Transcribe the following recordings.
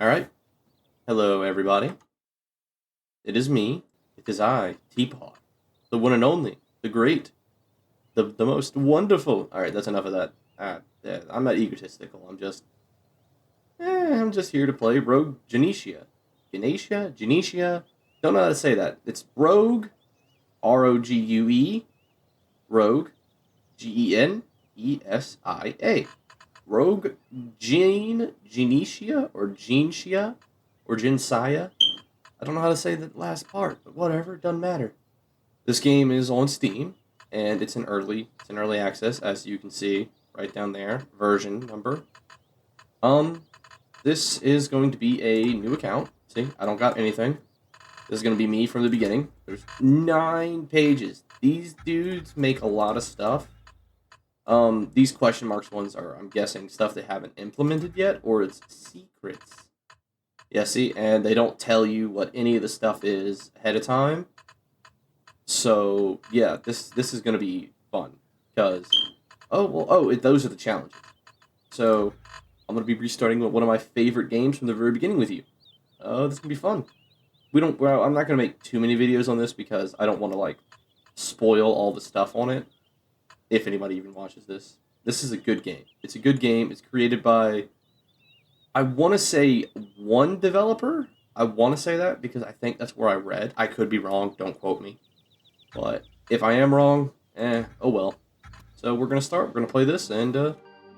All right. Hello, everybody. It is me. It is I, Teapot, the one and only, the great, the most wonderful. All right, that's enough of that. Yeah, I'm not egotistical. I'm just here to play Rogue Genesia. Genesia. Don't know how to say that. It's Rogue, Rogue, Rogue, Genesia. Rogue Genesia or Genesia or Gensia. I don't know how to say the last part, but whatever, it doesn't matter. This game is on Steam, and it's in early access, as you can see right down there. Version number. This is going to be a new account. See, I don't got anything. This is going to be me from the beginning. There's 9 pages. These dudes make a lot of stuff. These question marks ones are, I'm guessing, stuff they haven't implemented yet, or it's secrets. Yeah, see, and they don't tell you what any of the stuff is ahead of time. So, yeah, this is going to be fun, because, those are the challenges. So, I'm going to be restarting one of my favorite games from the very beginning with you. This is going to be fun. I'm not going to make too many videos on this, because I don't want to, spoil all the stuff on it, if anybody even watches this. This is a good game. It's a good game. It's created by, I want to say, one developer. I want to say that because I think that's where I read. I could be wrong. Don't quote me. But if I am wrong, oh well. So we're going to start. We're going to play this, and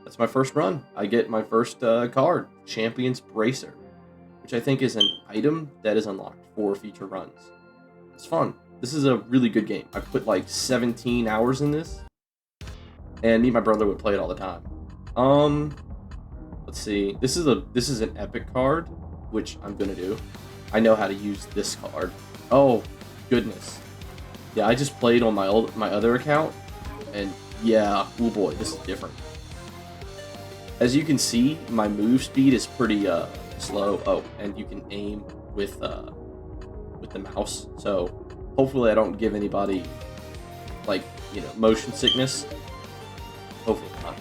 that's my first run. I get my first card, Champion's Bracer, which I think is an item that is unlocked for future runs. It's fun. This is a really good game. I put 17 hours in this, and me and my brother would play it all the time. Let's see. This is an epic card, which I'm gonna do. I know how to use this card. Oh, goodness. Yeah, I just played on my other account, and yeah, oh boy, this is different. As you can see, my move speed is pretty slow. Oh, and you can aim with the mouse. So hopefully I don't give anybody motion sickness. Hopefully not.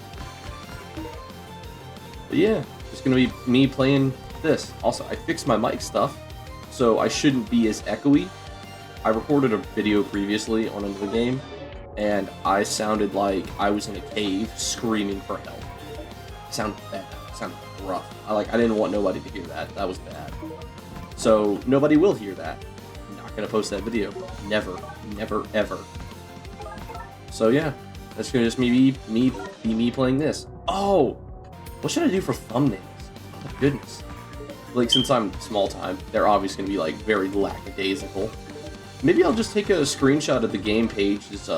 But yeah, it's gonna be me playing this. Also, I fixed my mic stuff, so I shouldn't be as echoey. I recorded a video previously on another game, and I sounded like I was in a cave screaming for help. It sounded bad. It sounded rough. I didn't want nobody to hear that. That was bad. So nobody will hear that. I'm not gonna post that video. Never, never, ever. So yeah. That's gonna just be me playing this. Oh, what should I do for thumbnails? Oh my goodness. Since I'm small time, they're obviously gonna be very lackadaisical. Maybe I'll just take a screenshot of the game page's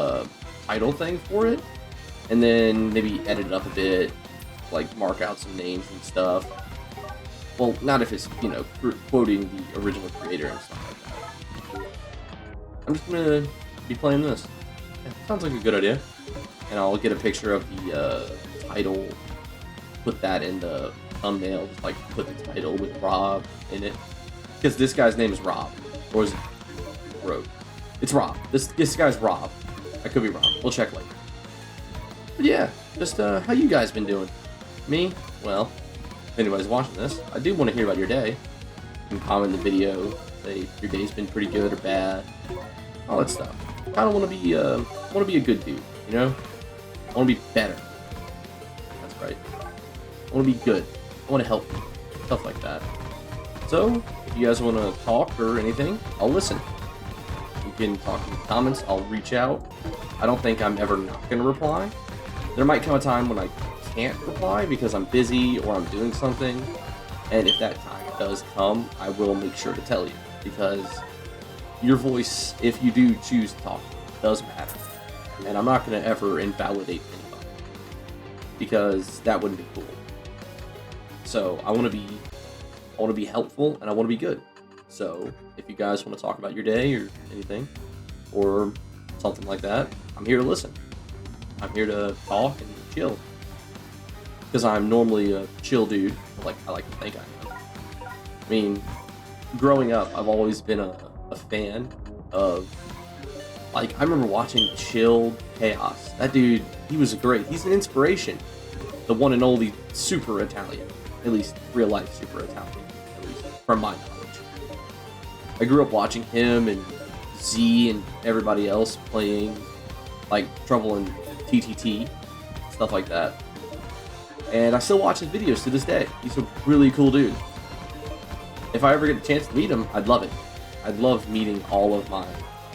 title thing for it, and then maybe edit it up a bit, mark out some names and stuff. Well, not if it's quoting the original creator and stuff like that. I'm just gonna be playing this. Yeah, sounds like a good idea. And I'll get a picture of the title, put that in the thumbnail, just put the title with Rob in it. Because this guy's name is Rob. Or is it Rogue? It's Rob. This guy's Rob. I could be wrong. We'll check later. But yeah, just how you guys been doing? Me? Well, if anybody's watching this, I do want to hear about your day. You can comment in the video, say if your day's been pretty good or bad. All that stuff. Kind of want to be a good dude, you know? I want to be better. That's right. I want to be good. I want to help you. Stuff like that. So, if you guys want to talk or anything, I'll listen. You can talk in the comments. I'll reach out. I don't think I'm ever not going to reply. There might come a time when I can't reply because I'm busy or I'm doing something. And if that time does come, I will make sure to tell you. Because your voice, if you do choose to talk, does matter. And I'm not going to ever invalidate anybody, because that wouldn't be cool. So I want to be helpful, and I want to be good. So if you guys want to talk about your day or anything, or something like that, I'm here to listen. I'm here to talk and chill, because I'm normally a chill dude. I like to think I am. I mean, growing up, I've always been a fan of. I remember watching Chilled Chaos. That dude, he was great. He's an inspiration. The one and only super Italian. at least real life Super Italian, at least from my knowledge. I grew up watching him and Z and everybody else playing like Trouble in TTT, stuff like that. And I still watch his videos to this day. He's a really cool dude. If I ever get a chance to meet him, I'd love it. I'd love meeting all of my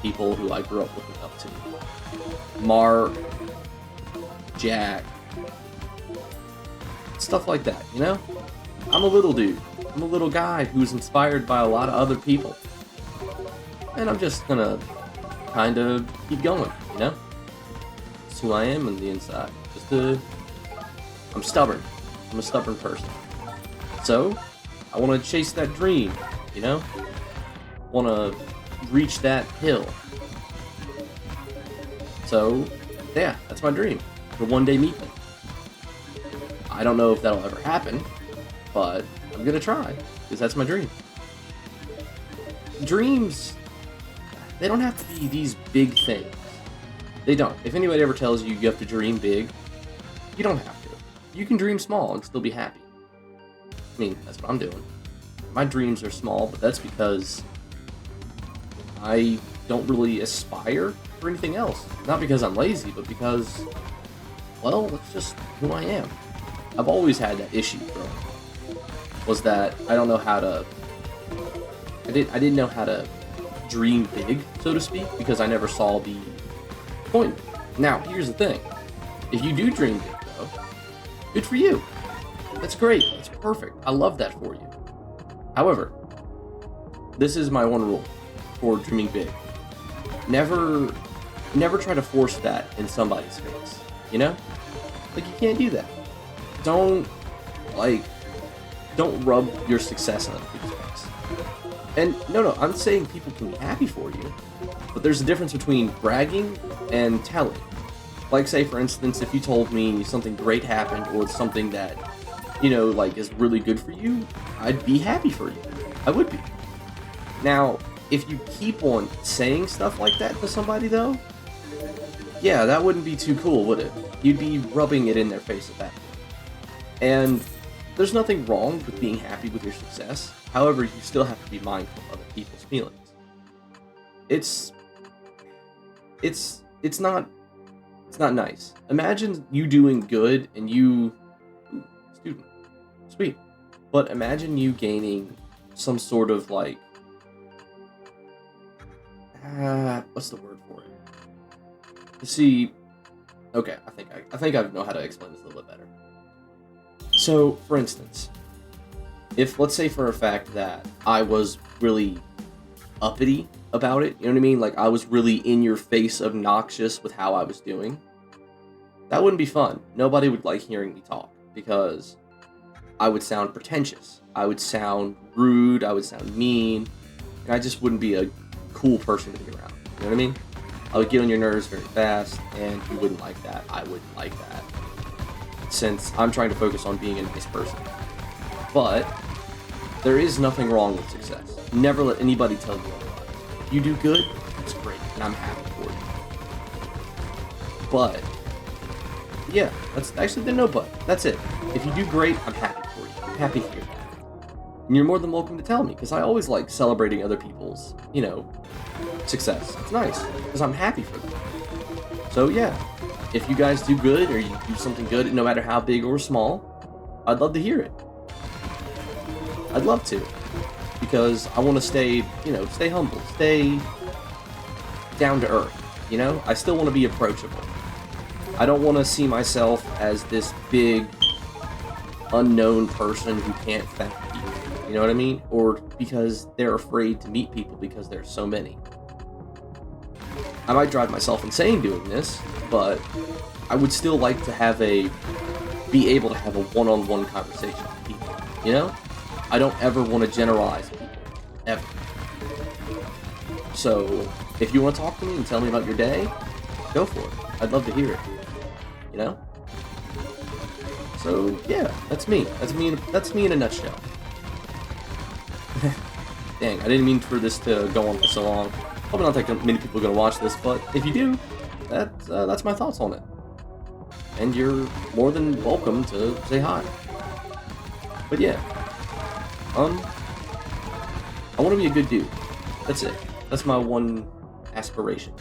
people who I grew up looking up to. Mark, Jack, stuff like that, you know? I'm a little dude. I'm a little guy who's inspired by a lot of other people. And I'm just gonna kind of keep going, you know? It's who I am on the inside. I'm stubborn. I'm a stubborn person. So, I want to chase that dream, you know? Want to reach that hill. So, yeah, that's my dream. To one day meet them. I don't know if that'll ever happen, but I'm gonna try, because that's my dream. Dreams, they don't have to be these big things. They don't. If anybody ever tells you you have to dream big, you don't have to. You can dream small and still be happy. I mean, that's what I'm doing. My dreams are small, but that's because I don't really aspire for anything else. Not because I'm lazy, but because, well, that's just who I am. I've always had that issue growing up, was that I don't know how to, I didn't know how to dream big, so to speak, because I never saw the point. Now, here's the thing. If you do dream big, though, good for you. That's great. That's perfect. I love that for you. However, this is my one rule for dreaming big. Never try to force that in somebody's face, you know? Like, you can't do that. Don't rub your success on other people's face. And no, I'm saying people can be happy for you, but there's a difference between bragging and telling. Like, say, for instance, if you told me something great happened or something that, you know, like, is really good for you, I'd be happy for you. I would be. Now, if you keep on saying stuff like that to somebody, though, yeah, that wouldn't be too cool, would it? You'd be rubbing it in their face at that point. And there's nothing wrong with being happy with your success. However, you still have to be mindful of other people's feelings. It's not nice. Imagine you doing good and you... Ooh, student. Sweet. But imagine you gaining some sort of, like... what's the word for it? You see... Okay, I think I know how to explain this a little bit better. So, for instance, if, let's say for a fact that I was really uppity about it, you know what I mean? Like, I was really in your face obnoxious with how I was doing, that wouldn't be fun. Nobody would like hearing me talk, because I would sound pretentious. I would sound rude, I would sound mean, and I just wouldn't be a cool person to be around. You know what I mean? I would get on your nerves very fast, and you wouldn't like that. I wouldn't like that, since I'm trying to focus on being a nice person. But there is nothing wrong with success. Never let anybody tell you otherwise. If you do good, it's great, and I'm happy for you. But, yeah, that's actually the no but. That's it. If you do great, I'm happy for you. I'm happy to hear that. And you're more than welcome to tell me, because I always like celebrating other people's, you know, success. It's nice, because I'm happy for them. So, yeah. If you guys do good, or you do something good, no matter how big or small, I'd love to hear it. I'd love to. Because I want to stay, you know, stay humble, stay down to earth, you know? I still want to be approachable. I don't want to see myself as this big, unknown person who can't thank people, you know what I mean? Or because they're afraid to meet people because there's so many. I might drive myself insane doing this, but I would still like to be able to have a one-on-one conversation with people, you know? I don't ever want to generalize people, ever. So, if you want to talk to me and tell me about your day, go for it. I'd love to hear it, you know? So, yeah, that's me. That's me in a nutshell. Dang, I didn't mean for this to go on for so long. Hope not that many people are going to watch this, but if you do, that's my thoughts on it. And you're more than welcome to say hi. But yeah, I want to be a good dude. That's it. That's my one aspiration.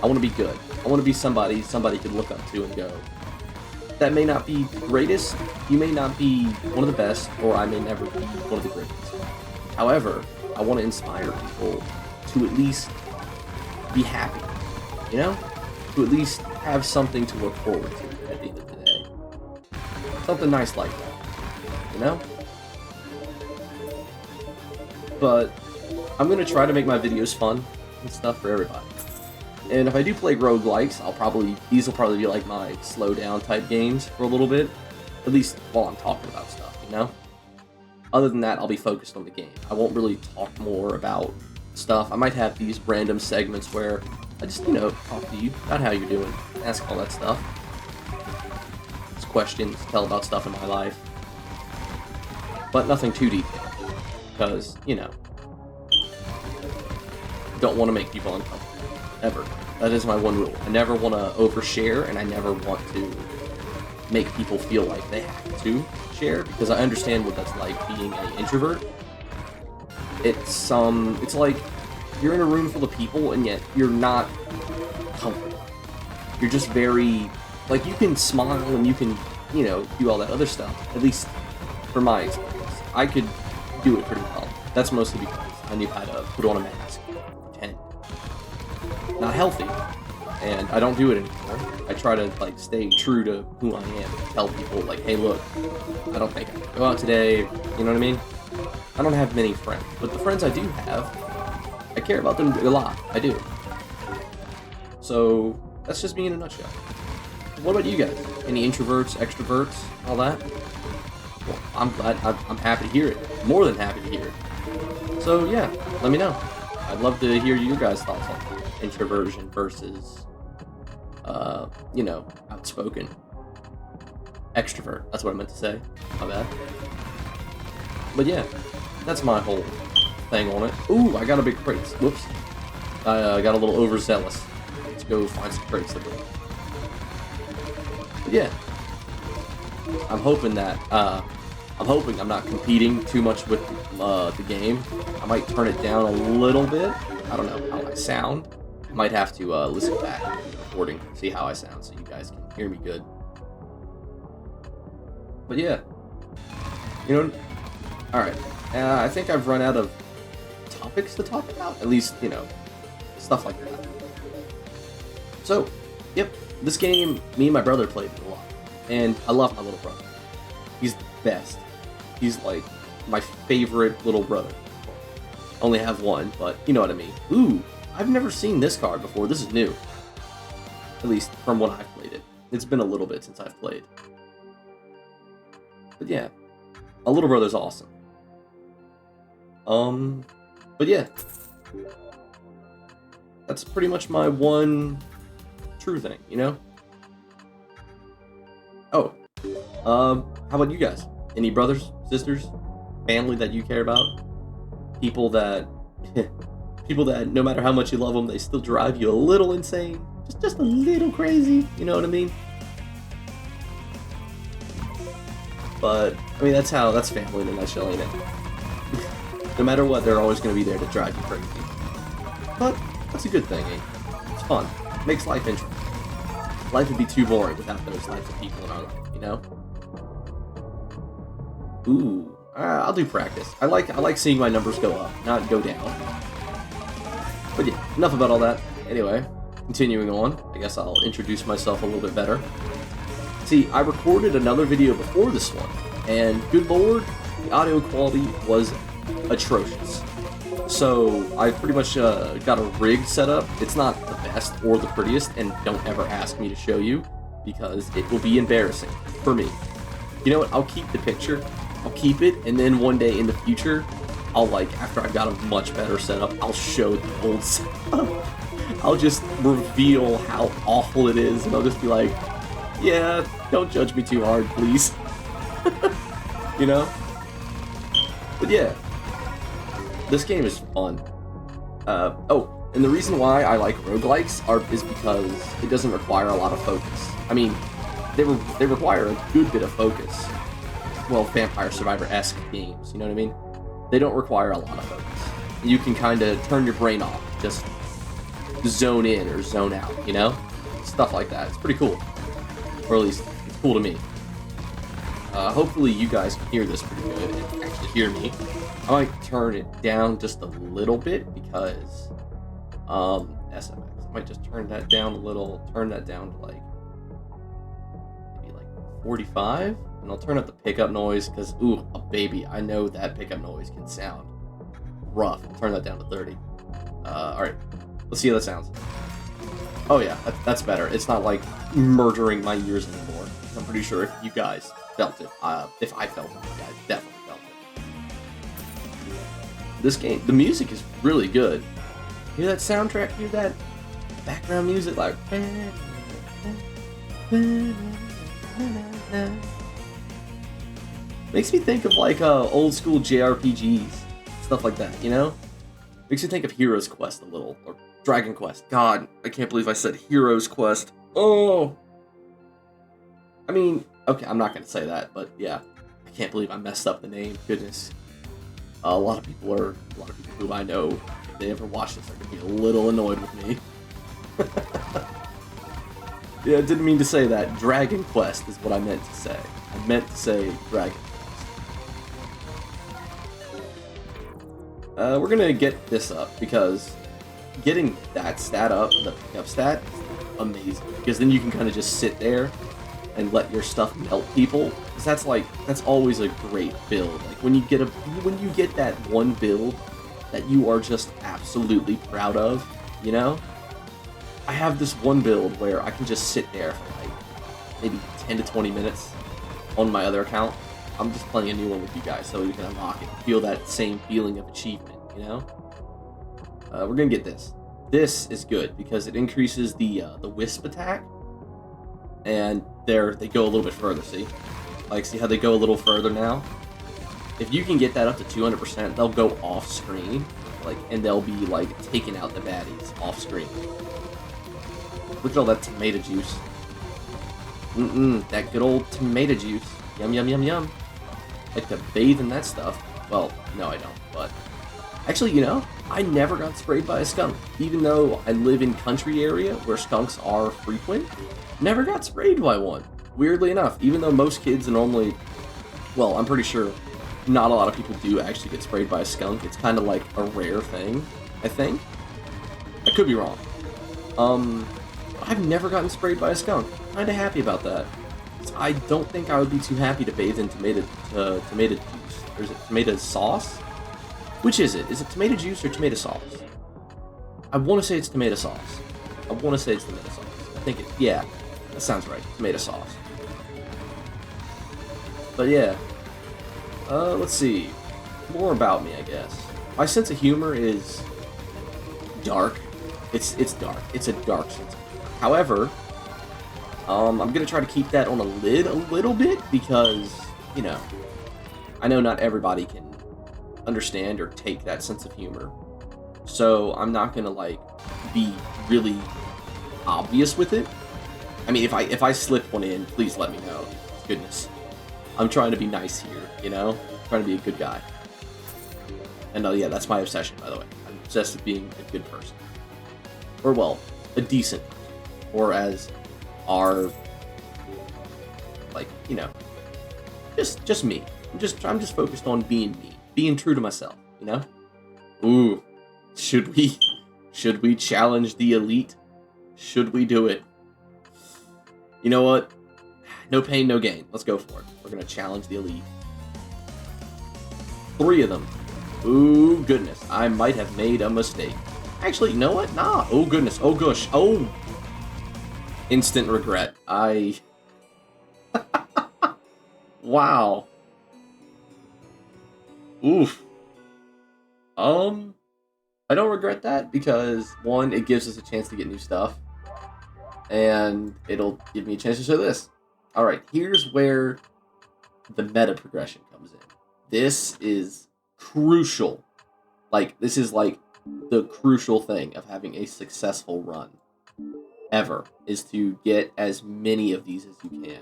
I want to be good. I want to be somebody could look up to and go, that may not be the greatest, you may not be one of the best, or I may never be one of the greatest. However, I want to inspire people to at least be happy, you know? To at least have something to look forward to at the end of the day. Something nice like that, you know? But I'm going to try to make my videos fun and stuff for everybody. And if I do play roguelikes, these will probably be like my slow down type games for a little bit. At least while I'm talking about stuff, you know? Other than that, I'll be focused on the game. I won't really talk more about stuff. I might have these random segments where I just, you know, talk to you about how you're doing, ask all that stuff. Just questions, tell about stuff in my life. But nothing too detailed, because, you know, don't want to make people uncomfortable. Ever. That is my one rule. I never want to overshare, and I never want to make people feel like they have to share, because I understand what that's like being an introvert. It's like you're in a room full of people, and yet you're not comfortable. You're just very, like, you can smile and you can, you know, do all that other stuff. At least for my experience, I could do it pretty well. That's mostly because I knew how to put on a mask, pretend. Not healthy, and I don't do it anymore. I try to, like, stay true to who I am and tell people, like, hey, look, I don't think I can go out today, you know what I mean? I don't have many friends, but the friends I do have, I care about them a lot. I do. So that's just me in a nutshell. What about you guys? Any introverts, extroverts, all that? Well, I'm glad. I'm happy to hear it. More than happy to hear it. So yeah, let me know. I'd love to hear your guys' thoughts on introversion versus, you know, outspoken. Extrovert. That's what I meant to say. My bad. But yeah, that's my whole thing on it. Ooh, I got a big crate. Whoops. I got a little overzealous. Let's go find some crates to bring. But yeah, I'm hoping I'm not competing too much with the game. I might turn it down a little bit. I don't know how I sound. I might have to listen back to the recording, see how I sound, so you guys can hear me good. But yeah, you know, all right. I think I've run out of topics to talk about. At least, you know, stuff like that. So, yep, this game, me and my brother played it a lot, and I love my little brother. He's the best. He's like my favorite little brother. Only have one, but you know what I mean. Ooh, I've never seen this card before. This is new. At least from when I've played it. It's been a little bit since I've played. But yeah, a little brother's awesome. But yeah, that's pretty much my one true thing, you know? Oh, how about you guys? Any brothers, sisters, family that you care about? People that no matter how much you love them, they still drive you a little insane, just a little crazy, you know what I mean? But I mean, that's family in a nutshell, ain't it? No matter what, they're always going to be there to drive you crazy. But that's a good thing, eh? It's fun. Makes life interesting. Life would be too boring without those types of people in our life, you know? Ooh, I'll do practice. I like seeing my numbers go up, not go down. But yeah, enough about all that. Anyway, continuing on, I guess I'll introduce myself a little bit better. See, I recorded another video before this one, and good lord, the audio quality was atrocious. So I pretty much got a rig set up. It's not the best or the prettiest, and don't ever ask me to show you, because it will be embarrassing for me. You know what, I'll keep the picture, I'll keep it, and then one day in the future, I'll after I've got a much better setup, I'll show the old setup. I'll just reveal how awful it is, and I'll just be like, yeah, don't judge me too hard, please. You know? But yeah, this game is fun. Oh, and the reason why I like roguelikes is because it doesn't require a lot of focus. I mean, they require a good bit of focus. well, Vampire Survivor-esque games, you know what I mean? They don't require a lot of focus. You can kind of turn your brain off, just zone in or zone out, you know? Stuff like that. It's pretty cool. Or at least, it's cool to me. Hopefully you guys can hear this pretty good and actually hear me. I might turn it down just a little bit because, SMX. I might just turn that down a little, turn that down to like, maybe like 45? And I'll turn up the pickup noise because, ooh, baby, I know that pickup noise can sound rough. I'll turn that down to 30. Alright, let's see how that sounds. Oh yeah, that's better. It's not like murdering my ears anymore. I'm pretty sure if you guys felt it, if I felt it, you guys definitely felt it. This game, the music is really good. Hear that soundtrack? Hear that background music? Like, makes me think of like old school JRPGs, stuff like that, you know? Makes me think of Heroes Quest a little, or Dragon Quest. God, I can't believe I said Heroes Quest. Oh! I mean, okay, I'm not gonna say that, but yeah. I can't believe I messed up the name. Goodness. A lot of people who I know, if they ever watch this, are gonna be a little annoyed with me. Yeah, I didn't mean to say that. Dragon Quest is what I meant to say. I meant to say Dragon Quest. We're gonna get this up because getting that stat up, the pickup stat, is amazing. Because then you can kind of just sit there and let your stuff melt people. Because that's always a great build. Like when you get that one build that you are just absolutely proud of, you know? I have this one build where I can just sit there for like maybe 10 to 20 minutes on my other account. I'm just playing a new one with you guys so we can unlock it and feel that same feeling of achievement, you know? We're gonna get this. This is good because it increases the wisp attack, and they go a little bit further. See how they go a little further now? If you can get that up to 200%, they'll go off screen, and they'll be like taking out the baddies off screen. Look at all that tomato juice. That good old tomato juice. Yum, yum, yum, yum. I like to bathe in that stuff. Well, no, I don't, but... Actually, you know, I never got sprayed by a skunk. Even though I live in country area where skunks are frequent, never got sprayed by one. Weirdly enough, even though most kids normally... Well, I'm pretty sure not a lot of people do actually get sprayed by a skunk. It's kind of like a rare thing, I think. I could be wrong. I've never gotten sprayed by a skunk. Kinda happy about that. I don't think I would be too happy to bathe in tomato juice. Or is it tomato sauce? Which is it? Is it tomato juice or tomato sauce? I want to say it's tomato sauce. I think it, yeah, that sounds right. Tomato sauce. But yeah. Let's see. More about me, I guess. My sense of humor is dark. It's dark. It's a dark sense of humor. However, I'm gonna try to keep that on a lid a little bit because, you know, I know not everybody can understand or take that sense of humor. So I'm not gonna like be really obvious with it. I mean, if I slip one in, please let me know. Goodness, I'm trying to be nice here, you know, I'm trying to be a good guy. And yeah, that's my obsession, by the way. I'm obsessed with being a good person, or well, a decent person, or as our, like, you know, just me. I'm just focused on being me, being true to myself, you know? Ooh, should we challenge the elite? Should we do it? You know what? No pain, no gain. Let's go for it. We're gonna challenge the elite. 3 of them. Ooh, goodness. I might have made a mistake. Actually, you know what? Nah. Oh, goodness. Oh, gosh. Oh. Instant regret. Wow. Oof. I don't regret that because, one, it gives us a chance to get new stuff, and it'll give me a chance to show this. Alright, here's where the meta progression comes in. This is crucial. Like, this is like the crucial thing of having a successful run ever, is to get as many of these as you can.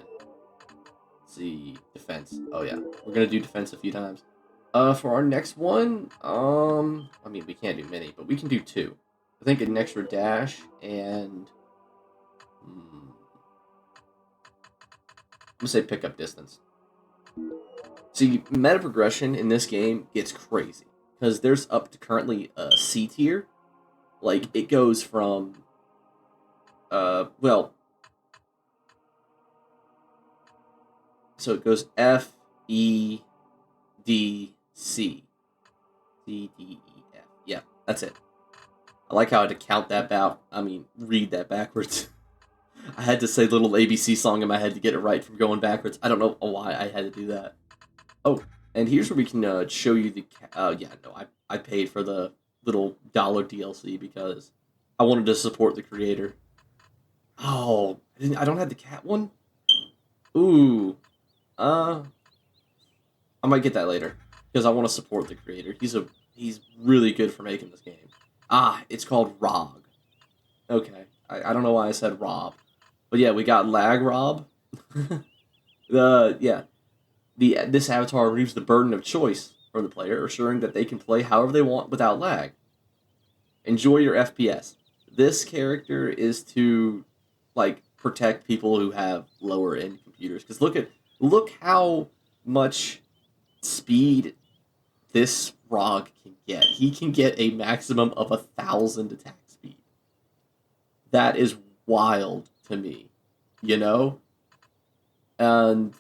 Let's see, defense. Oh yeah, we're gonna do defense a few times. For our next one, I mean, we can't do many, but we can do two. I think an extra dash and I'm gonna say pick up distance. See, meta progression in this game gets crazy because there's up to currently a C tier. Like it goes from, well, so it goes F, E, D, C, C, D, E, F. Yeah, that's it. I like how I had to count that back. I mean, read that backwards. I had to say little ABC song in my head to get it right from going backwards. I don't know why I had to do that. Oh, and here's where we can show you the... yeah, no, I paid for the little dollar DLC because I wanted to support the creator. Oh, I don't have the cat one? Ooh. I might get that later because I want to support the creator. He's really good for making this game. Ah, it's called Rog. Okay, I don't know why I said Rob. But yeah, we got Lag Rob. This avatar removes the burden of choice from the player, assuring that they can play however they want without lag. Enjoy your FPS. This character is to like protect people who have lower end computers. Because look how much speed this Rog can get. He can get a maximum of 1,000 attack speed. That is wild to me, you know? And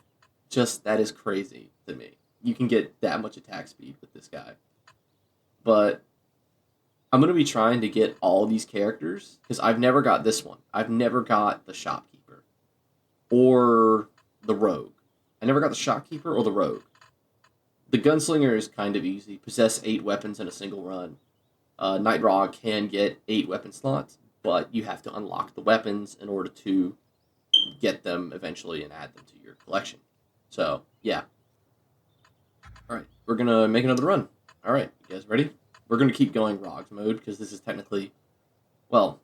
just, that is crazy to me. You can get that much attack speed with this guy. But I'm going to be trying to get all these characters, because I've never got this one. I've never got the Shopkeeper. Or the Rogue. I never got the Shopkeeper or the Rogue. The Gunslinger is kind of easy. Possess 8 weapons in a single run. Night Rog can get 8 weapon slots, but you have to unlock the weapons in order to get them eventually and add them to your collection. So, yeah. Alright, we're going to make another run. Alright, you guys ready? We're going to keep going Rogs mode, because this is technically, well,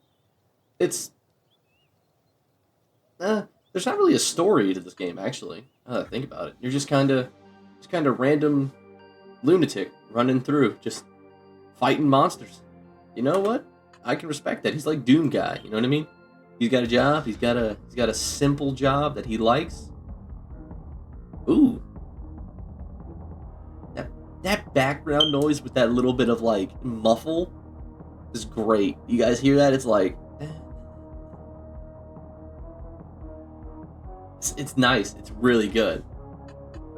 it's, there's not really a story to this game, actually. Think about it. You're just kind of random lunatic running through, just fighting monsters. You know what? I can respect that. He's like Doom guy, you know what I mean? He's got a job, he's got a simple job that he likes. Ooh. That background noise with that little bit of like muffle is great. You guys hear that? It's like it's nice. It's really good.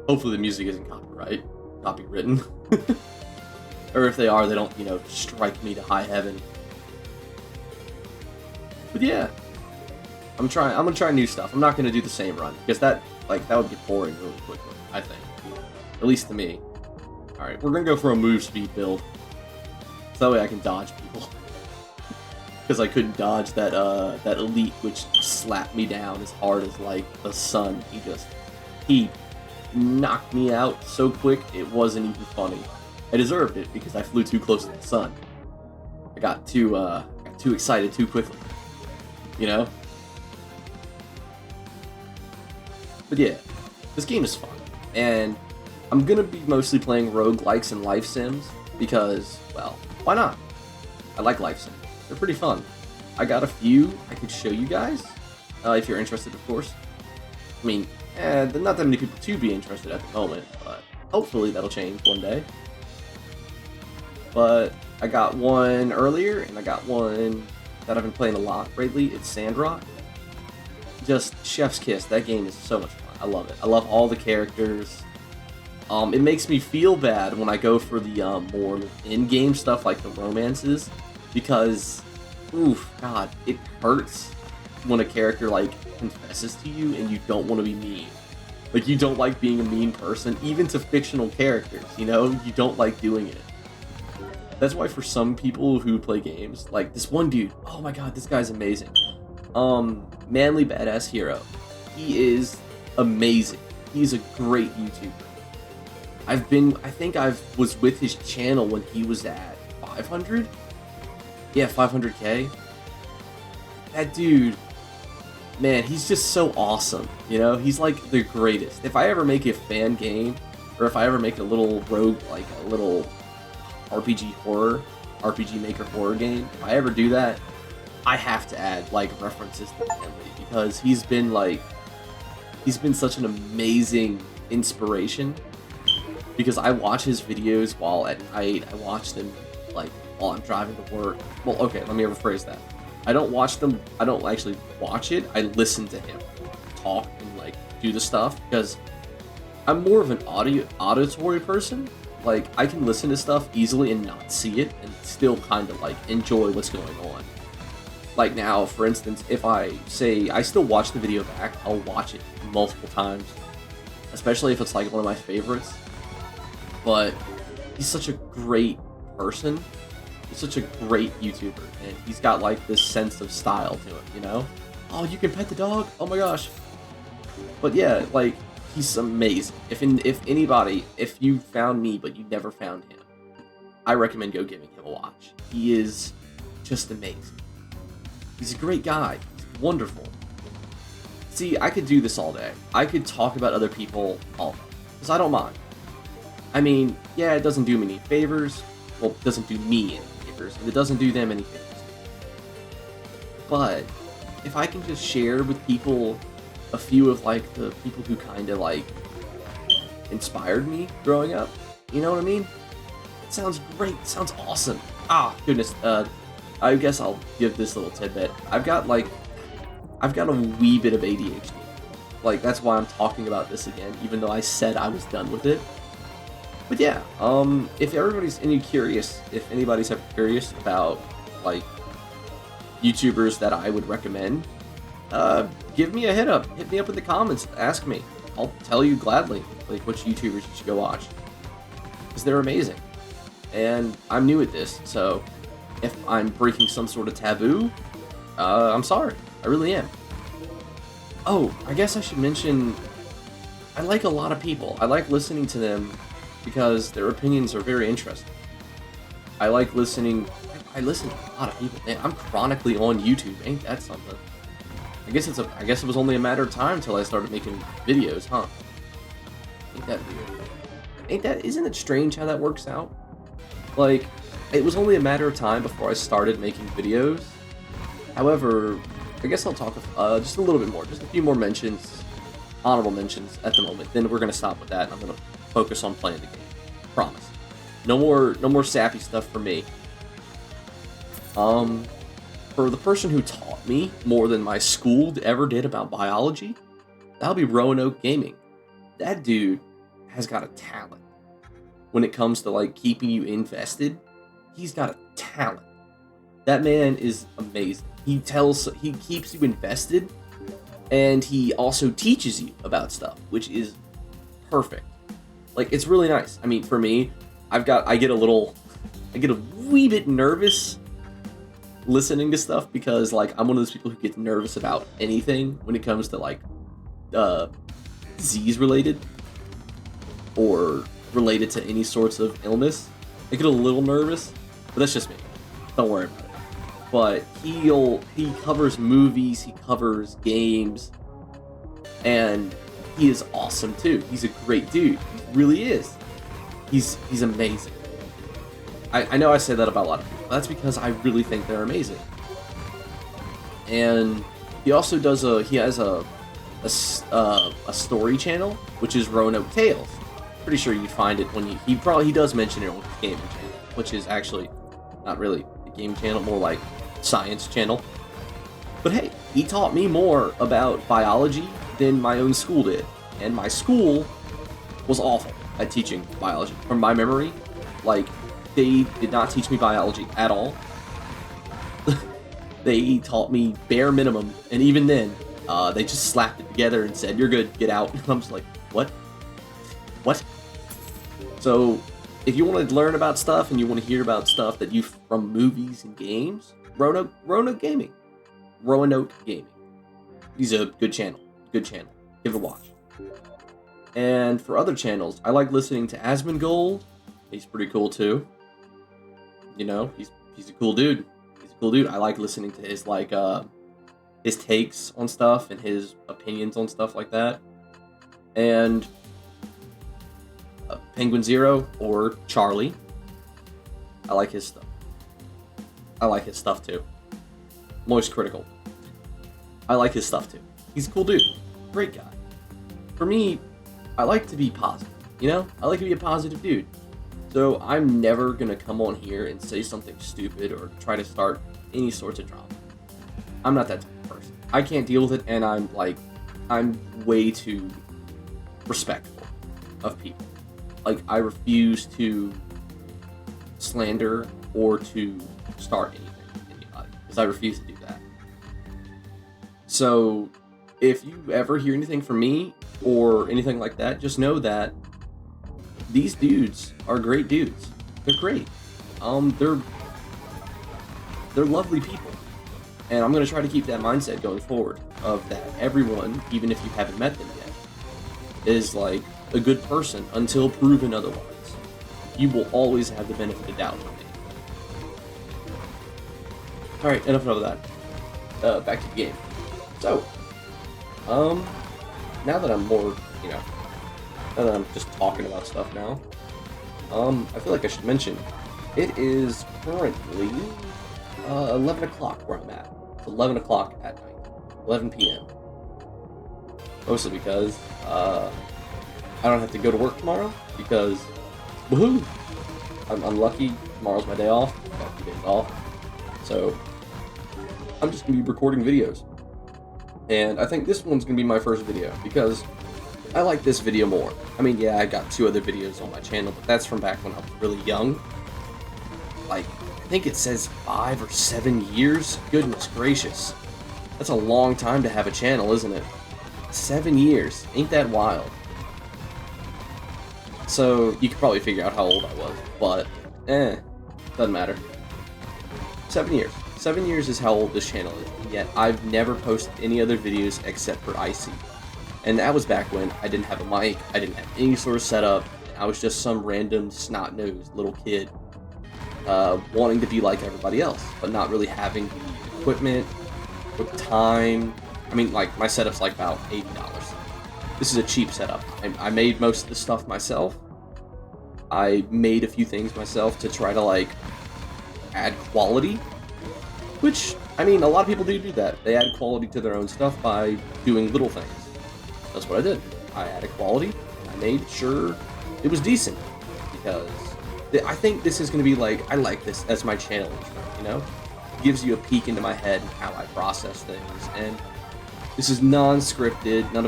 Hopefully the music isn't copywritten. Or if they are, they don't, strike me to high heaven. But yeah, I'm gonna try new stuff. I'm not gonna do the same run because that would get boring really quickly, I think. At least to me. Alright, we're gonna go for a move speed build. So that way I can dodge people. Because I couldn't dodge that elite which slapped me down as hard as like the sun. He knocked me out so quick it wasn't even funny. I deserved it because I flew too close to the sun. I got too excited too quickly. You know? But yeah, this game is fun. And I'm gonna be mostly playing roguelikes and life sims because, well, why not? I like life sims. They're pretty fun. I got a few I could show you guys, if you're interested, of course. I mean, there's not that many people to be interested at the moment, but hopefully that'll change one day. But I got one earlier, and I got one that I've been playing a lot lately. It's Sandrock. Just chef's kiss. That game is so much fun. I love it. I love all the characters. It makes me feel bad when I go for the more in-game stuff like the romances, because, oof, God, it hurts when a character like confesses to you and you don't want to be mean. Like, you don't like being a mean person, even to fictional characters, you don't like doing it. That's why for some people who play games, like this one dude, oh my God, this guy's amazing. Manly Badass Hero. He is amazing. He's a great YouTuber. I think I was with his channel when he was at 500? Yeah, 500k. That dude man, he's just so awesome. You know, he's like the greatest. If I ever make a fan game, or if I ever make a little rogue, like a little RPG Maker horror game, if I ever do that, I have to add like references to Henley, because he's been such an amazing inspiration. Because I watch his videos while at night, I watch them like while I'm driving to work. Well, okay, let me rephrase that. I don't actually watch it, I listen to him talk and like do the stuff, because I'm more of an auditory person. Like, I can listen to stuff easily and not see it, and still kind of like enjoy what's going on. Like now, for instance, if I say I still watch the video back, I'll watch it multiple times, especially if it's like one of my favorites. But he's such a great person. He's such a great YouTuber, and he's got like this sense of style to him, you know? Oh, you can pet the dog? Oh my gosh. But yeah, like, he's amazing. If you found me but you never found him, I recommend giving him a watch. He is just amazing. He's a great guy. He's wonderful. See, I could do this all day. I could talk about other people all day, because I don't mind. I mean, yeah, it doesn't do me any favors. Well, it doesn't do me any favors, and it doesn't do them any favors. But if I can just share with people a few of like the people who kind of like inspired me growing up, you know what I mean? It sounds great. It sounds awesome. Ah, goodness. I guess I'll give this little tidbit. I've got a wee bit of ADHD. Like, that's why I'm talking about this again, even though I said I was done with it. But yeah, if anybody's ever curious about like YouTubers that I would recommend, give me a hit me up in the comments, ask me. I'll tell you gladly like which YouTubers you should go watch, because they're amazing. And I'm new at this, so if I'm breaking some sort of taboo, I'm sorry. I really am. Oh, I guess I should mention, I like a lot of people. I like listening to them because their opinions are very interesting. I listen to a lot of people. Man, I'm chronically on YouTube. Ain't that something? I guess it was only a matter of time till I started making videos, huh? Ain't that weird? Isn't it strange how that works out? Like, it was only a matter of time before I started making videos. However, I guess I'll talk just a little bit more, just a few more mentions, honorable mentions at the moment. Then we're gonna stop with that, and I'm gonna focus on playing the game. Promise. No more sappy stuff for me. For the person who taught me more than my school ever did about biology, that'll be Roanoke Gaming. That dude has got a talent when it comes to like keeping you invested. He's got a talent. That man is amazing. He keeps you invested, and he also teaches you about stuff, which is perfect. Like, it's really nice. I mean, for me, I get a wee bit nervous listening to stuff, because like I'm one of those people who gets nervous about anything when it comes to like disease related or related to any sorts of illness. I get a little nervous, but that's just me. Don't worry about it. But he covers movies, he covers games, and he is awesome too. He's a great dude. He really is. He's amazing. I know I say that about a lot of people. That's because I really think they're amazing. And he also has a story channel, which is Roanoke Tales. Pretty sure you'd find it when he does mention it on his gaming channel, which is actually not really a game channel, more like science channel. But hey, he taught me more about biology than my own school did, and my school was awful at teaching biology. From my memory, like, they did not teach me biology at all. They taught me bare minimum, and even then, they just slapped it together and said, "You're good, get out." And I'm just like, what? So, if you want to learn about stuff and you want to hear about stuff that you from movies and games, Roanoke Gaming. He's a good channel. Give it a watch. And for other channels, I like listening to Asmongold. He's pretty cool too. You know, he's a cool dude. I like listening to his his takes on stuff and his opinions on stuff like that. And Penguin Zero or Charlie, I like his stuff. I like his stuff too. Moist Critical, I like his stuff too. He's a cool dude, great guy. For me, I like to be positive, you know? I like to be a positive dude. So I'm never gonna come on here and say something stupid or try to start any sorts of drama. I'm not that type of person. I can't deal with it, and I'm way too respectful of people. Like, I refuse to slander or to start anything with anybody, because I refuse to do that. So if you ever hear anything from me or anything like that, just know that these dudes are great dudes. They're great. They're lovely people. And I'm going to try to keep that mindset going forward, of that everyone, even if you haven't met them yet, is like a good person until proven otherwise. You will always have the benefit of doubt from me. Alright, enough of that. Back to the game. So, now that I'm more, now that I'm just talking about stuff now, I feel like I should mention, it is currently 11 o'clock where I'm at. It's 11 o'clock at night. 11 p.m. Mostly because I don't have to go to work tomorrow, because woohoo! I'm lucky. Tomorrow's my day off. I got a few days off. So I'm just going to be recording videos. And I think this one's going to be my first video, because I like this video more. I mean, yeah, I got 2 other videos on my channel, but that's from back when I was really young. Like, I think it says 5 or 7 years. Goodness gracious. That's a long time to have a channel, isn't it? 7 years. Ain't that wild? So, you could probably figure out how old I was, but, doesn't matter. 7 years. 7 years is how old this channel is, yet I've never posted any other videos except for IC. And that was back when I didn't have a mic, I didn't have any sort of setup, I was just some random snot-nosed little kid wanting to be like everybody else, but not really having the equipment, the time. I mean, like, my setup's like about $80. This is a cheap setup. I made most of the stuff myself. I made a few things myself to try to, like, add quality, which, I mean, a lot of people do that. They add quality to their own stuff by doing little things. That's what I did. I added quality, and I made sure it was decent, because I think this is going to be like, I like this as my channel, you know? It gives you a peek into my head and how I process things, and this is non-scripted. None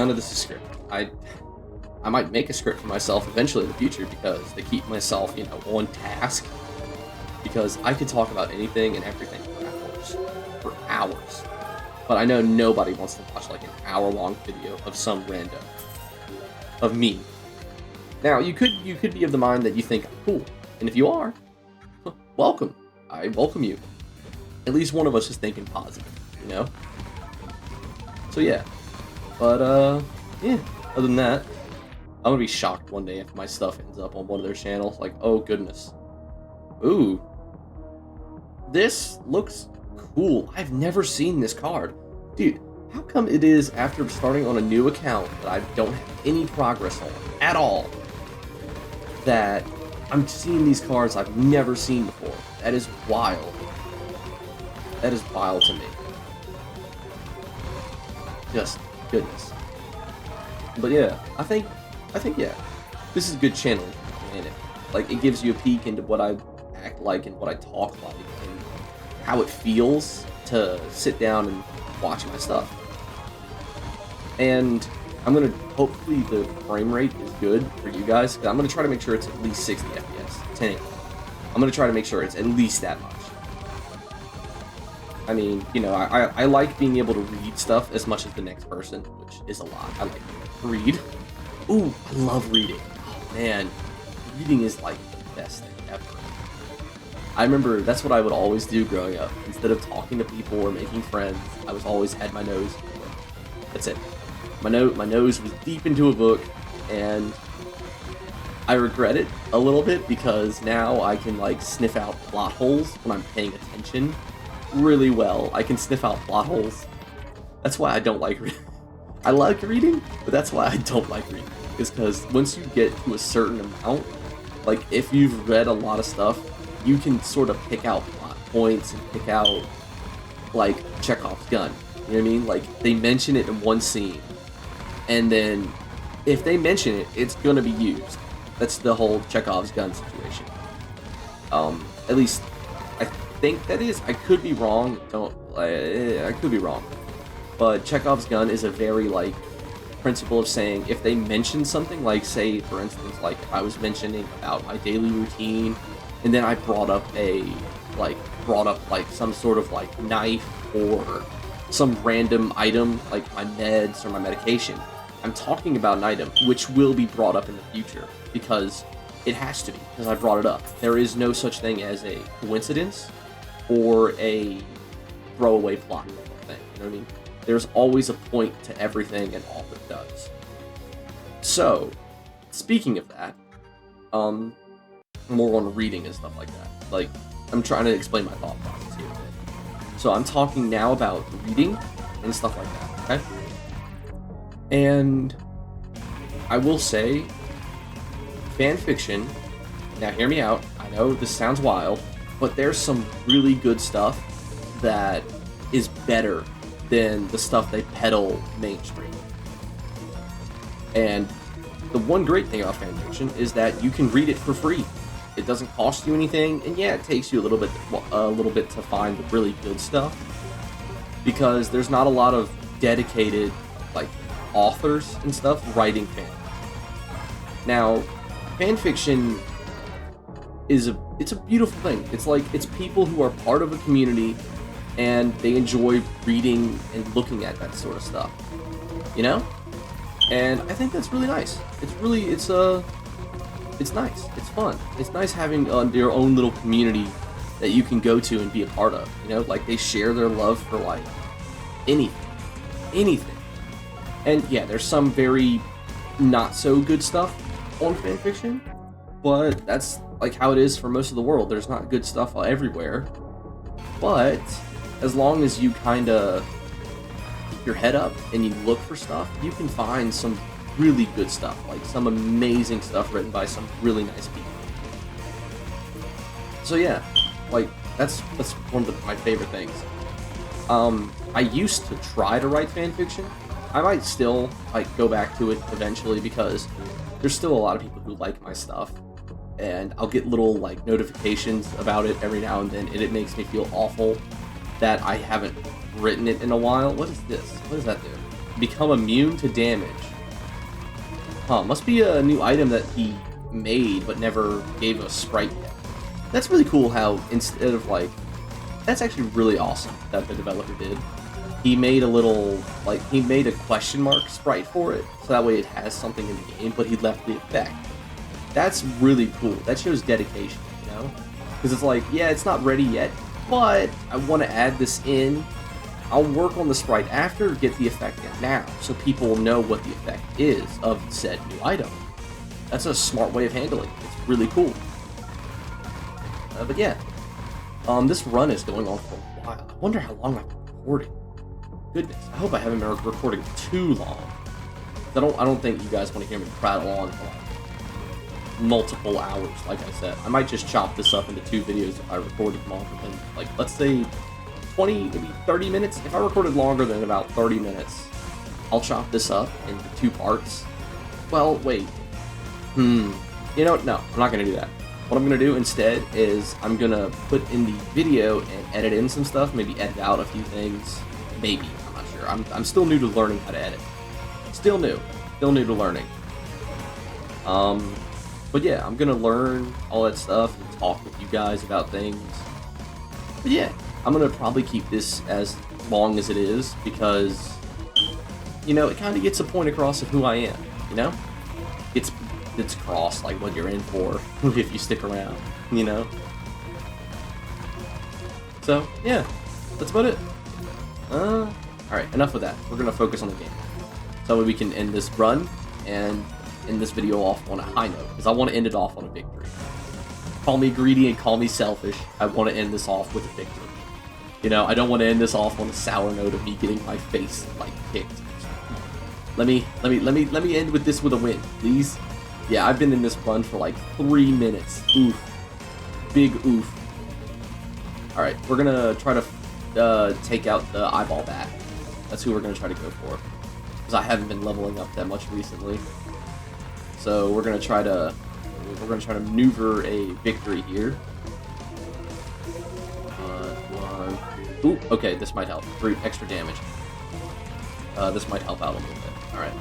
of this is scripted. I might make a script for myself eventually in the future, because to keep myself, on task, because I could talk about anything and everything for hours. But I know nobody wants to watch like an hour-long video of some rando, of me. Now, you could be of the mind that you think I'm cool, and if you are, welcome. I welcome you. At least one of us is thinking positive, So yeah, but yeah. Other than that, I'm gonna be shocked one day if my stuff ends up on one of their channels. Like, oh goodness, ooh, this looks cool. I've never seen this card, dude. How come it is after starting on a new account that I don't have any progress on at all, that I'm seeing these cards I've never seen before? That is wild. That is wild to me. Just goodness. But yeah, I think yeah, this is a good channel, and it gives you a peek into what I act like and what I talk like and how it feels to sit down and watch my stuff. And I'm gonna, hopefully the frame rate is good for you guys, because I'm gonna try to make sure it's at least 60 FPS, 1080. I'm gonna try to make sure it's at least that much. I mean, I like being able to read stuff as much as the next person, which is a lot. I like to read. Ooh, I love reading. Oh, man, reading is like the best thing ever. I remember that's what I would always do growing up. Instead of talking to people or making friends, I was always had my nose in a book. That's it. My nose was deep into a book, and I regret it a little bit, because now I can sniff out plot holes when I'm paying attention really well. I can sniff out plot holes That's why I don't like reading. I like reading, but that's why I don't like reading. Is because once you get to a certain amount, like if you've read a lot of stuff, you can sort of pick out plot points and pick out like Chekhov's gun. You know what I mean? Like they mention it in one scene, and then if they mention it, it's gonna be used. That's the whole Chekhov's gun situation. At least I think that is. I could be wrong. I could be wrong. But Chekhov's gun is a very like principle of saying if they mention something, like say for instance, like if I was mentioning about my daily routine, and then I brought up some sort of like knife or some random item like my meds or my medication. I'm talking about an item which will be brought up in the future because it has to be, because I brought it up. There is no such thing as a coincidence or a throwaway plot thing. You know what I mean? There's always a point to everything and all it does. So, speaking of that, more on reading and stuff like that. Like, I'm trying to explain my thought process here a bit. So I'm talking now about reading and stuff like that, okay? And I will say, fan fiction, now hear me out, I know this sounds wild, but there's some really good stuff that is better than the stuff they peddle mainstream. And the one great thing about fan fiction is that you can read it for free. It doesn't cost you anything, and yeah, it takes you a little bit to find the really good stuff, because there's not a lot of dedicated like authors and stuff writing fan fiction. Now, fan fiction is it's a beautiful thing. It's people who are part of a community and they enjoy reading and looking at that sort of stuff, you know? And I think that's really nice. It's nice. It's fun. It's nice having your own little community that you can go to and be a part of, you know? Like, they share their love for, like, anything. And, yeah, there's some very not-so-good stuff on fanfiction, but that's, like, how it is for most of the world. There's not good stuff everywhere, but as long as you kind of keep your head up and you look for stuff, you can find some really good stuff, like some amazing stuff written by some really nice people. So yeah, like that's one of my favorite things. I used to try to write fan fiction. I might still like go back to it eventually because there's still a lot of people who like my stuff, and I'll get little like notifications about it every now and then, and it makes me feel awful that I haven't written it in a while. What is this? What does that do? Become immune to damage. Huh, must be a new item that he made but never gave a sprite yet. That's really cool how instead of like... That's actually really awesome that the developer did. He made he made a question mark sprite for it, so that way it has something in the game, but he left the effect. That's really cool. That shows dedication, you know? Because it's like, yeah, it's not ready yet, but I want to add this in. I'll work on the sprite after, get the effect in now, so people know what the effect is of said new item. That's a smart way of handling it. It's really cool. But yeah, this run is going on for a while. I wonder how long I've been recording. Goodness, I hope I haven't been recording too long. I don't think you guys want to hear me prattle on for like multiple hours. Like I said, I might just chop this up into 2 videos if I recorded longer than, like, let's say 20, maybe 30 minutes. If I recorded longer than about 30 minutes, I'll chop this up into 2 parts. Well, wait. You know what? No, I'm not going to do that. What I'm going to do instead is I'm going to put in the video and edit in some stuff, maybe edit out a few things. Maybe. I'm not sure. I'm still new to learning how to edit. Still new to learning. But yeah, I'm going to learn all that stuff and talk with you guys about things. But yeah, I'm going to probably keep this as long as it is because, you know, it kind of gets a point across of who I am, you know? It's across, like, what you're in for if you stick around, you know? So, yeah, that's about it. Alright, enough of that. We're going to focus on the game. So we can end this run and end this video off on a high note, because I want to end it off on a victory. Call me greedy and call me selfish. I want to end this off with a victory. You know, I don't want to end this off on a sour note of me getting my face like kicked. Let me end with this with a win, please. Yeah, I've been in this run for like 3 minutes. Oof. Big oof. Alright, we're gonna try to take out the eyeball bat. That's who we're gonna try to go for. Because I haven't been leveling up that much recently. So we're gonna try to maneuver a victory here. Ooh, okay, this might help. 3 extra damage. This might help out a little bit. Alright.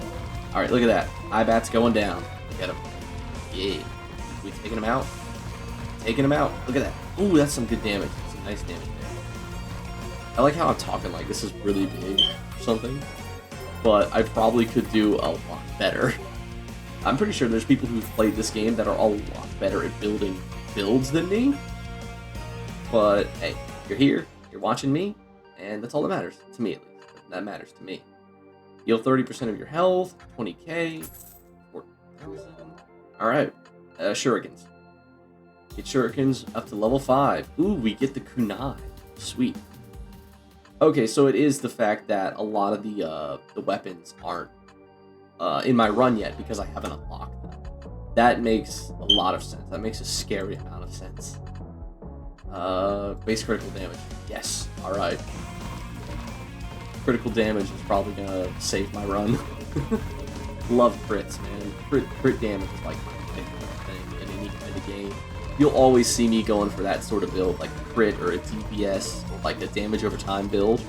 Alright, look at that. Eyebat's going down. Get him. Yeah. We taking him out? Taking him out. Look at that. Ooh, that's some good damage. That's some nice damage there. I like how I'm talking like this is really big or something. But I probably could do a lot better. I'm pretty sure there's people who've played this game that are a lot better at building builds than me. But, hey, you're here. You're watching me, and that's all that matters, to me at least. That matters to me. Heal 30% of your health, 20k, 4,000. Alright, shurikens. Get shurikens up to level 5. Ooh, we get the kunai. Sweet. Okay, so it is the fact that a lot of the weapons aren't in my run yet because I haven't unlocked them. That makes a lot of sense. That makes a scary amount of sense. Base critical damage. Yes. Alright. Critical damage is probably gonna save my run. Love crits, man. Crit damage is like my favorite thing in any kind of game. You'll always see me going for that sort of build, like a crit or a DPS, or like a damage over time build.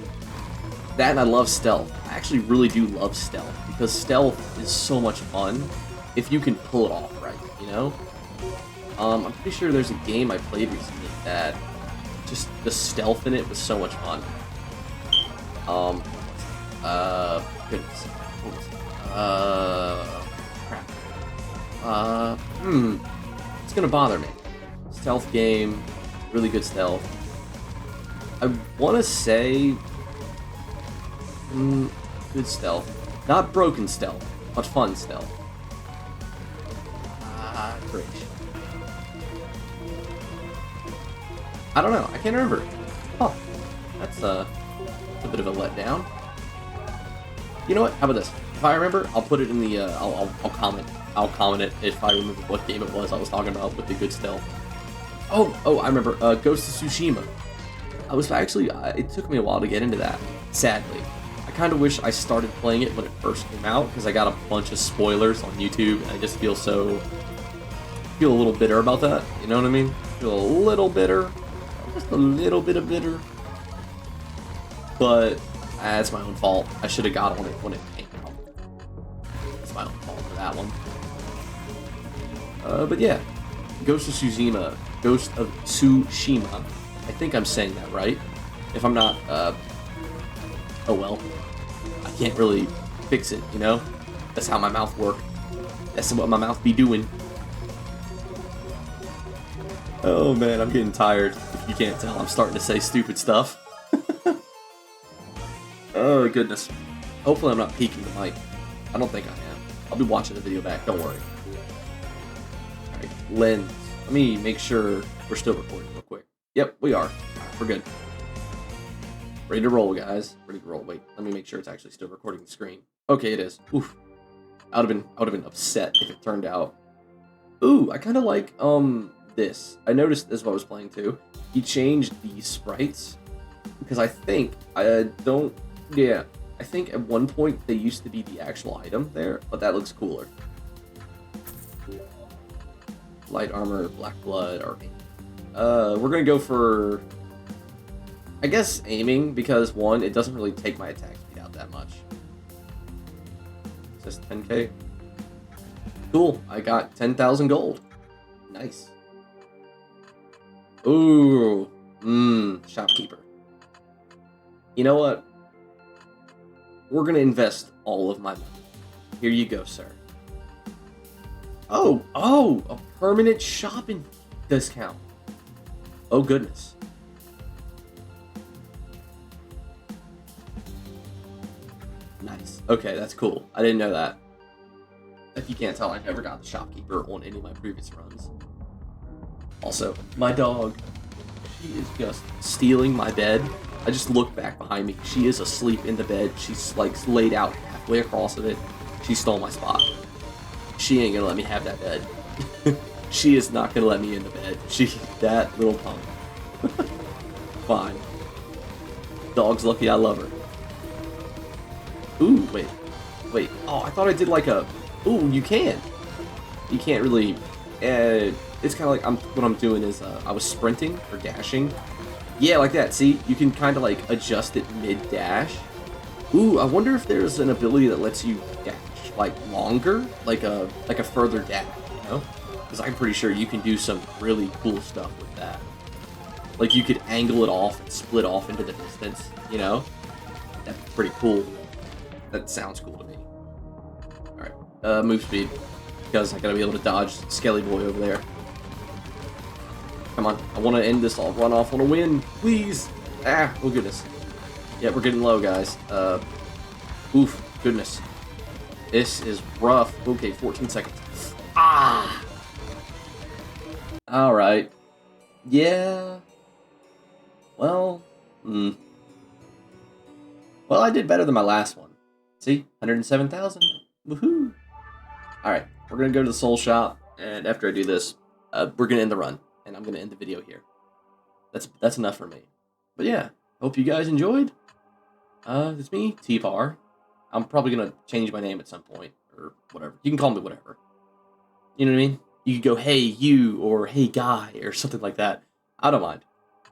That and I love stealth. I actually really do love stealth, because stealth is so much fun if you can pull it off right, you know? I'm pretty sure there's a game I played recently that just the stealth in it was so much fun. Goodness. What was it? Crap. It's gonna bother me. Stealth game, really good stealth. I wanna say, good stealth. Not broken stealth, but fun stealth. Cringe. I don't know. I can't remember. Oh, that's a bit of a letdown. You know what? How about this? If I remember, I'll put it in the. I'll comment. I'll comment it if I remember what game it was I was talking about with the good stealth. Oh, I remember. Ghost of Tsushima. I was actually. It took me a while to get into that. Sadly, I kind of wish I started playing it when it first came out because I got a bunch of spoilers on YouTube, and I just feel a little bitter about that. You know what I mean? Feel a little bitter. Just a little bit of bitter. But that's my own fault. I should have got on it when it came out. It's my own fault for that one. But yeah. Ghost of Tsushima. Ghost of Tsushima. I think I'm saying that right. If I'm not, oh well. I can't really fix it, you know? That's how my mouth works. That's what my mouth be doing. Oh man, I'm getting tired. If you can't tell, I'm starting to say stupid stuff. Oh goodness. Hopefully I'm not peeking the mic. I don't think I am. I'll be watching the video back, don't worry. Alright, lens. Let me make sure we're still recording real quick. Yep, we are. Alright, we're good. Ready to roll, guys. Ready to roll. Wait, let me make sure it's actually still recording the screen. Okay, it is. Oof. I would have been upset if it turned out. Ooh, I kinda like this. I noticed this while I was playing too. He changed the sprites because I think I think at one point they used to be the actual item there, but that looks cooler. Light armor, black blood, or we're gonna go for, I guess, aiming, because one, it doesn't really take my attack speed out that much. Is this 10k? Cool, I got 10,000 gold. Nice. Ooh, shopkeeper. You know what? We're gonna invest all of my money. Here you go, sir. Oh, a permanent shopping discount. Oh goodness. Nice. Okay, that's cool. I didn't know that. If you can't tell, I never got the shopkeeper on any of my previous runs. Also, my dog, she is just stealing my bed I just look back behind me. She is asleep in the bed. She's like laid out halfway across of it. She stole my spot. She ain't gonna let me have that bed. She is not gonna let me in the bed. That little punk. Fine. Dog's lucky I love her. Ooh, wait. Oh, I thought I did like a... Ooh, you can. You can't really... it's kind of like what I'm doing is I was sprinting or dashing. Yeah, like that. See? You can kind of like adjust it mid-dash. Ooh, I wonder if there's an ability that lets you dash like longer, like a further dash, you know? Because I'm pretty sure you can do some really cool stuff with that. Like you could angle it off and split off into the distance, you know? That's pretty cool. That sounds cool to me. Alright, move speed. Because I gotta be able to dodge Skelly Boy over there. Come on, I want to end this. I'll run off on a win, please. Ah, oh goodness. Yeah, we're getting low, guys. Oof, goodness. This is rough. Okay, 14 seconds. Ah! Alright. Yeah. Well, Well, I did better than my last one. See? 107,000. Woohoo! Alright, we're gonna go to the soul shop, and after I do this, we're gonna end the run, and I'm gonna end the video here. That's enough for me. But yeah, hope you guys enjoyed. It's me, T-Par. I'm probably gonna change my name at some point, or whatever. You can call me whatever. You know what I mean? You could go, hey, you, or hey, guy, or something like that. I don't mind.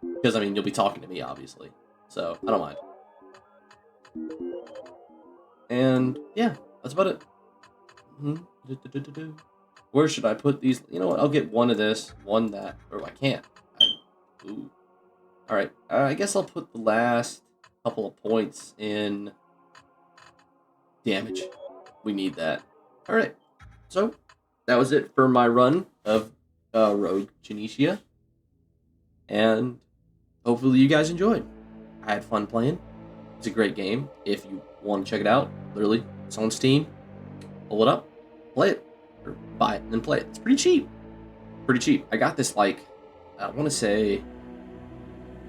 Because, I mean, you'll be talking to me, obviously. So, I don't mind. And, yeah, that's about it. Where should I put these? You know what? I'll get one of this, one that. Or I can't. Ooh. Alright, I guess I'll put the last couple of points in damage. We need that. Alright, so that was it for my run of Rouge Genesia. And hopefully you guys enjoyed. I had fun playing. It's a great game. If you want to check it out, literally, it's on Steam. Pull it up, play it, or buy it and then play it. It's pretty cheap. Pretty cheap. I got this like, I want to say,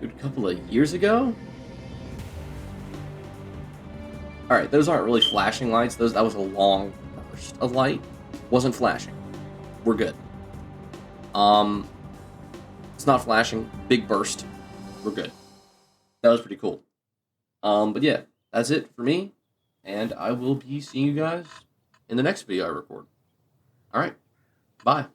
a couple of years ago. Alright, those aren't really flashing lights. That was a long burst of light. Wasn't flashing. We're good. It's not flashing. Big burst. We're good. That was pretty cool. But yeah, that's it for me. And I will be seeing you guys in the next video I record. Alright, bye.